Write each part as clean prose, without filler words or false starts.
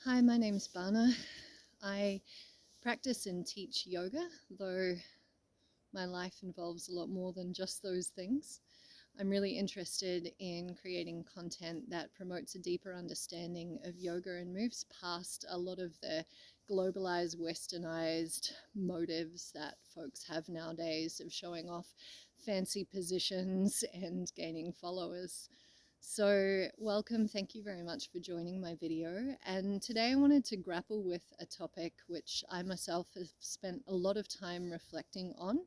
Hi, my name's Bana. I practice and teach yoga, though my life involves a lot more than just those things. I'm really interested in creating content that promotes a deeper understanding of yoga and moves past a lot of the globalized, westernized motives that folks have nowadays of showing off fancy positions and gaining followers. So welcome, thank you very much for joining my video. And today I wanted to grapple with a topic which I myself have spent a lot of time reflecting on.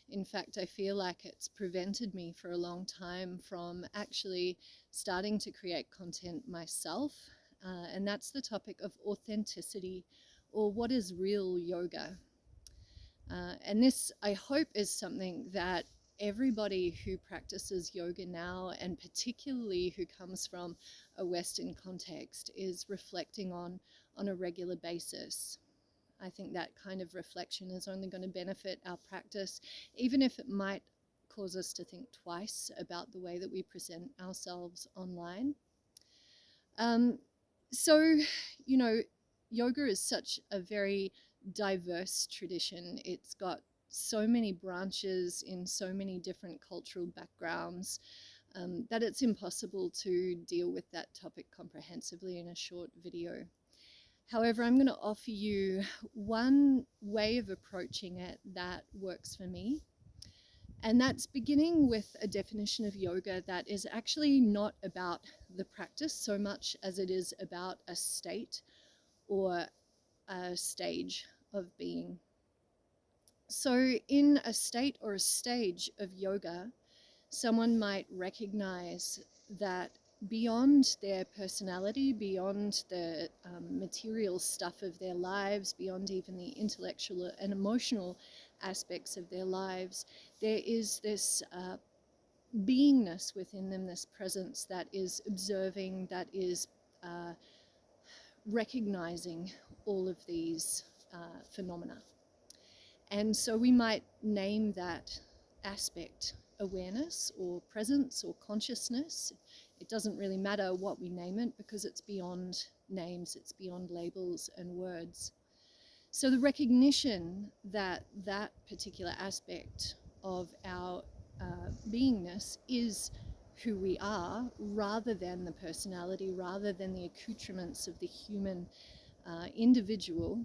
In fact, I feel like it's prevented me for a long time from actually starting to create content myself. And that's the topic of authenticity, or what is real yoga. And this, I hope, is something that everybody who practices yoga now, and particularly who comes from a Western context, is reflecting on a regular basis. I think that kind of reflection is only going to benefit our practice, even if it might cause us to think twice about the way that we present ourselves online. So, you know, yoga is such a very diverse tradition. It's got so many branches in so many different cultural backgrounds that it's impossible to deal with that topic comprehensively in a short video. However, I'm going to offer you one way of approaching it that works for me. And that's beginning with a definition of yoga that is actually not about the practice so much as it is about a state or a stage of being. So in a state or a stage of yoga, someone might recognize that beyond their personality, beyond the material stuff of their lives, beyond even the intellectual and emotional aspects of their lives, there is this beingness within them, this presence that is observing, that is recognizing all of these phenomena. And so we might name that aspect awareness or presence or consciousness. It doesn't really matter what we name it because it's beyond names, it's beyond labels and words. So the recognition that that particular aspect of our beingness is who we are, rather than the personality, rather than the accoutrements of the human individual,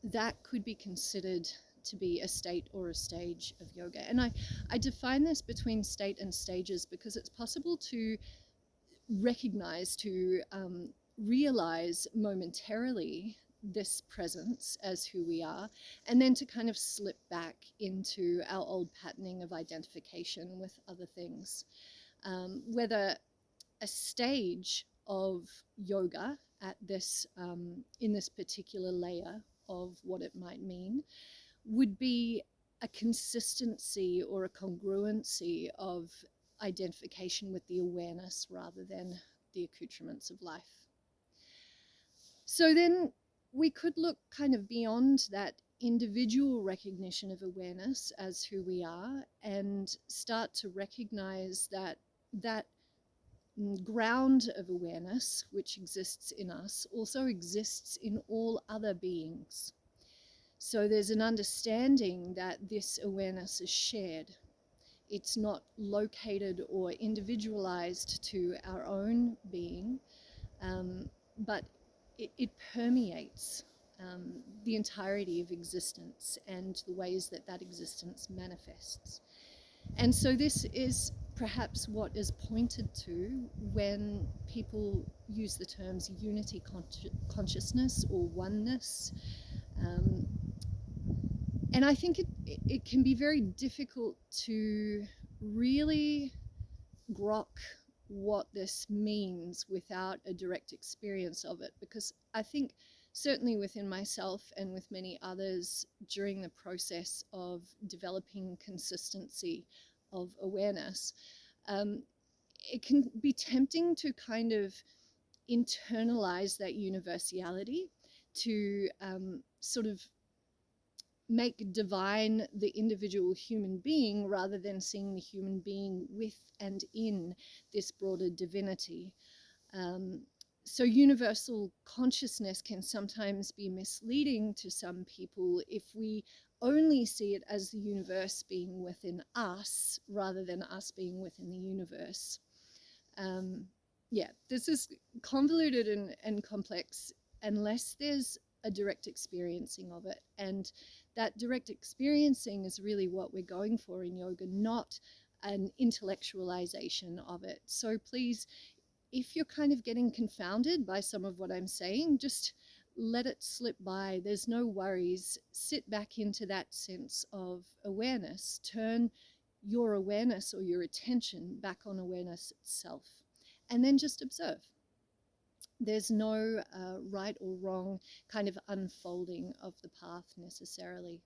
that could be considered to be a state or a stage of yoga. And I define this between state and stages because it's possible to recognize, to realize momentarily this presence as who we are, and then to kind of slip back into our old patterning of identification with other things. Whether a stage of yoga at this in this particular layer of what it might mean would be a consistency or a congruency of identification with the awareness rather than the accoutrements of life. So then we could look kind of beyond that individual recognition of awareness as who we are and start to recognize that that ground of awareness which exists in us also exists in all other beings. So there's an understanding that this awareness is shared. It's not located or individualized to our own being, but it permeates the entirety of existence and the ways that that existence manifests. And so this is perhaps what is pointed to when people use the terms unity consciousness or oneness. And I think it can be very difficult to really grok what this means without a direct experience of it, because I think certainly within myself and with many others during the process of developing consistency of awareness, it can be tempting to kind of internalize that universality, to sort of make divine the individual human being rather than seeing the human being with and in this broader divinity. So universal consciousness can sometimes be misleading to some people if we only see it as the universe being within us rather than us being within the universe. Yeah, this is convoluted and complex unless there's a direct experiencing of it. And that direct experiencing is really what we're going for in yoga, not an intellectualization of it. So please, if you're kind of getting confounded by some of what I'm saying, just let it slip by. There's no worries. Sit back into that sense of awareness. Turn your awareness or your attention back on awareness itself. And then just observe. There's no right or wrong kind of unfolding of the path necessarily.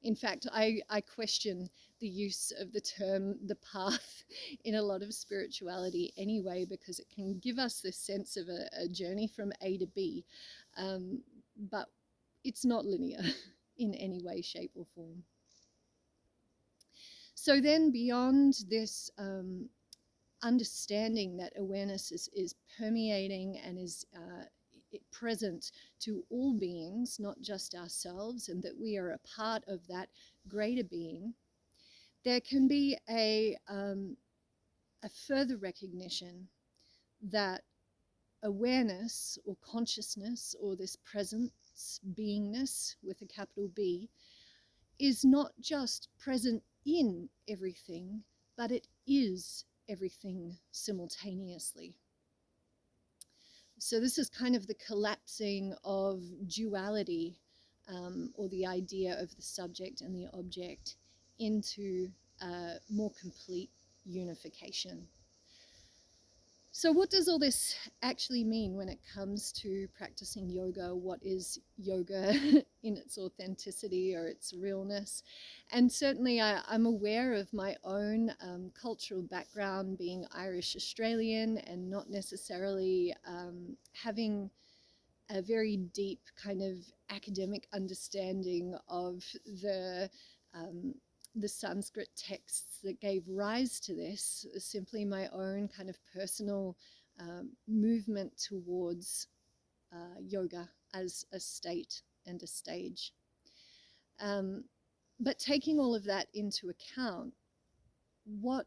In fact, I question the use of the term the path in a lot of spirituality anyway, because it can give us this sense of a journey from A to B, but it's not linear in any way, shape, or form. So then beyond this understanding that awareness is permeating and is present to all beings, not just ourselves, and that we are a part of that greater being, there can be a further recognition that awareness or consciousness or this presence, beingness with a capital B, is not just present in everything, but it is everything simultaneously. So this is kind of the collapsing of duality, or the idea of the subject and the object, into more complete unification. So what does all this actually mean when it comes to practicing yoga? What is yoga in its authenticity or its realness? And certainly I'm aware of my own cultural background, being Irish Australian and not necessarily having a very deep kind of academic understanding of the Sanskrit texts that gave rise to this, simply my own kind of personal movement towards yoga as a state and a stage. But taking all of that into account, what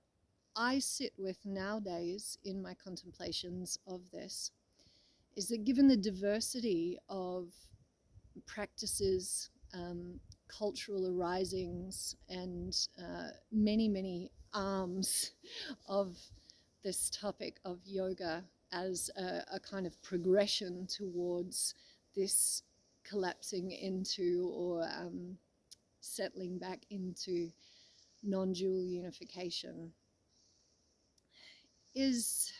I sit with nowadays in my contemplations of this is that given the diversity of practices, cultural arisings, and many, many arms of this topic of yoga as a kind of progression towards this collapsing into or settling back into non-dual unification, is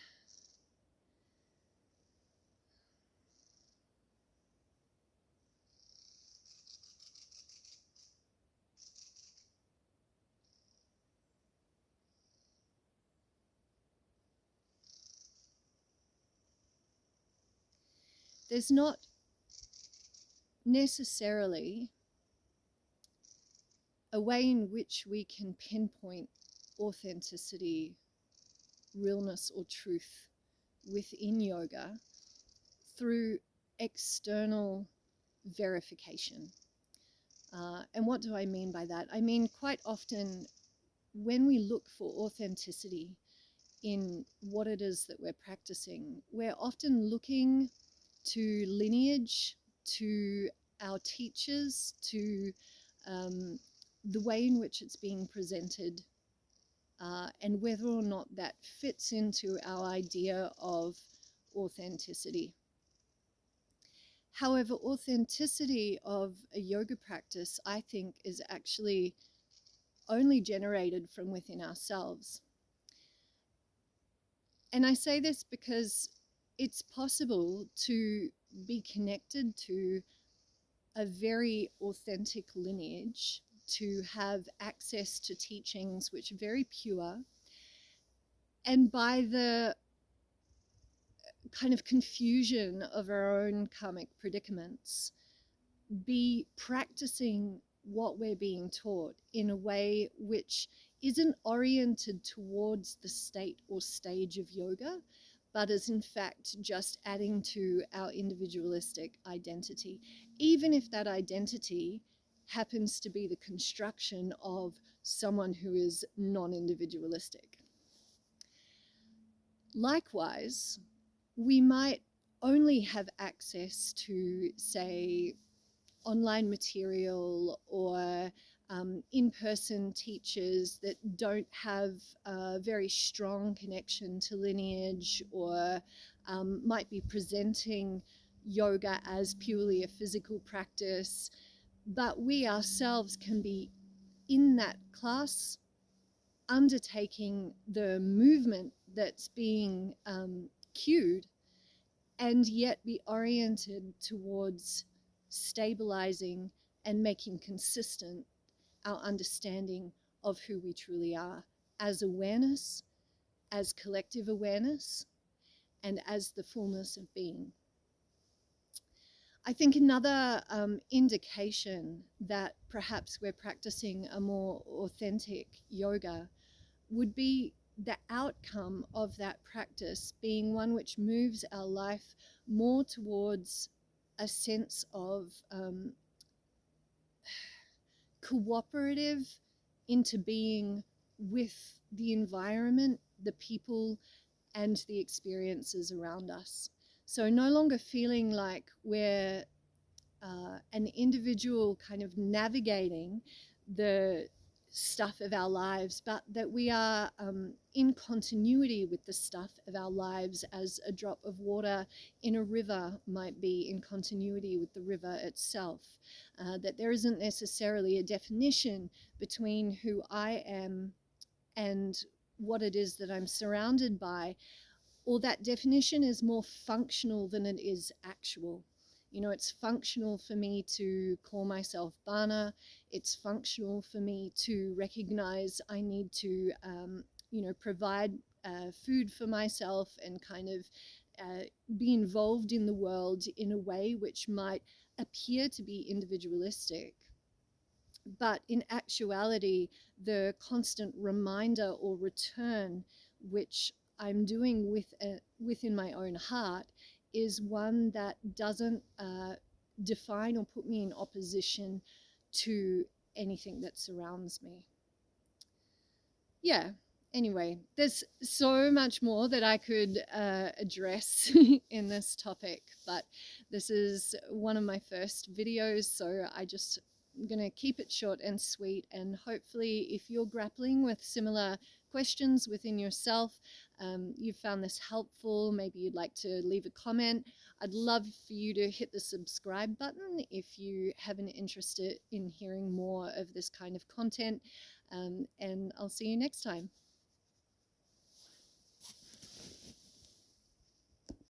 there's not necessarily a way in which we can pinpoint authenticity, realness, or truth within yoga through external verification. And what do I mean by that? I mean, quite often when we look for authenticity in what it is that we're practicing, we're often looking to lineage, to our teachers, to the way in which it's being presented, and whether or not that fits into our idea of authenticity. However, authenticity of a yoga practice, I think, is actually only generated from within ourselves. And I say this because it's possible to be connected to a very authentic lineage, to have access to teachings which are very pure, and by the kind of confusion of our own karmic predicaments, be practicing what we're being taught in a way which isn't oriented towards the state or stage of yoga, but is in fact just adding to our individualistic identity, even if that identity happens to be the construction of someone who is non-individualistic. Likewise, we might only have access to, say, online material or in-person teachers that don't have a very strong connection to lineage, or might be presenting yoga as purely a physical practice, but we ourselves can be in that class undertaking the movement that's being cued, and yet be oriented towards stabilizing and making consistent our understanding of who we truly are as awareness, as collective awareness, and as the fullness of being. I think another indication that perhaps we're practicing a more authentic yoga would be the outcome of that practice being one which moves our life more towards a sense of cooperative interbeing with the environment, the people, and the experiences around us. So no longer feeling like we're an individual kind of navigating the stuff of our lives, but that we are in continuity with the stuff of our lives, as a drop of water in a river might be in continuity with the river itself. That there isn't necessarily a definition between who I am and what it is that I'm surrounded by, or that definition is more functional than it is actual. You know, it's functional for me to call myself Bana. It's functional for me to recognize I need to, provide food for myself and kind of be involved in the world in a way which might appear to be individualistic. But in actuality, the constant reminder or return which I'm doing within my own heart is one that doesn't define or put me in opposition to anything that surrounds me. Yeah, anyway, there's so much more that I could address in this topic, but this is one of my first videos, so I'm going to keep it short and sweet, and hopefully if you're grappling with similar questions within yourself, you found this helpful, maybe you'd like to leave a comment. I'd love for you to hit the subscribe button if you have an interest in hearing more of this kind of content, and I'll see you next time.